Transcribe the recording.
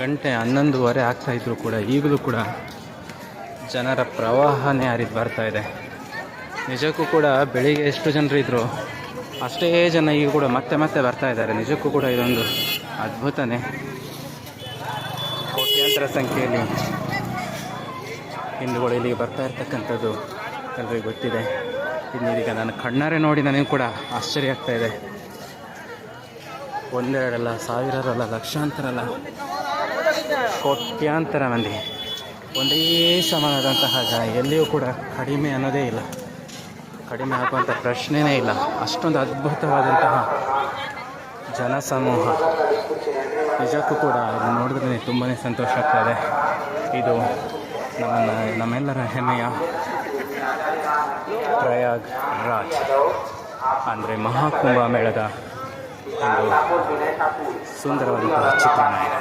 ಗಂಟೆ 11:30 ಆಗ್ತಾಯಿದ್ರು ಕೂಡ ಈಗಲೂ ಕೂಡ ಜನರ ಪ್ರವಾಹನೇ ಹರಿದು ಬರ್ತಾ ಇದೆ. ನಿಜಕ್ಕೂ ಕೂಡ ಬೆಳಿಗ್ಗೆ ಎಷ್ಟು ಜನರು ಇದ್ದರು ಅಷ್ಟೇ ಜನ ಈಗ ಕೂಡ ಮತ್ತೆ ಮತ್ತೆ ಬರ್ತಾ ಇದ್ದಾರೆ. ನಿಜಕ್ಕೂ ಕೂಡ ಇದೊಂದು ಅದ್ಭುತನೇ. ಕೋಟ್ಯಾಂತರ ಸಂಖ್ಯೆಯಲ್ಲಿ ಹಿಂದೂಗಳು ಇಲ್ಲಿಗೆ ಬರ್ತಾ ಇರ್ತಕ್ಕಂಥದ್ದು ಎಲ್ರಿಗೂ ಗೊತ್ತಿದೆ. ಇನ್ನೀಗ ನಾನು ಕಣ್ಣಾರೆ ನೋಡಿ ನನಗೂ ಕೂಡ ಆಶ್ಚರ್ಯ ಆಗ್ತಾ ಇದೆ. ಒಂದೆರಡಲ್ಲ, ಸಾವಿರರಲ್ಲ, ಲಕ್ಷಾಂತರ ಅಲ್ಲ, ಕೋಟ್ಯಾಂತರ ಮಂದಿ ಒಂದೇ ಸಮಾನದಂತಹ ಜನ. ಎಲ್ಲಿಯೂ ಕೂಡ ಕಡಿಮೆ ಅನ್ನೋದೇ ಇಲ್ಲ, ಕಡಿಮೆ ಆಗುವಂಥ ಪ್ರಶ್ನೆಯೇ ಇಲ್ಲ. ಅಷ್ಟೊಂದು ಅದ್ಭುತವಾದಂತಹ ಜನಸಮೂಹ. ನಿಜಕ್ಕೂ ಕೂಡ ಇದು ನೋಡಿದ್ರೆ ತುಂಬಾ ಸಂತೋಷ ಆಗ್ತದೆ. ಇದು ನಮ್ಮೆಲ್ಲರ ಹೆಮ್ಮೆಯ ಪ್ರಯಾಗ್ ರಾಜ್ ಅಂದರೆ ಮಹಾಕುಂಭ ಮೇಳದ ಒಂದು ಸುಂದರವಾದಂತಹ ಚಿತ್ರಣ ಇದೆ.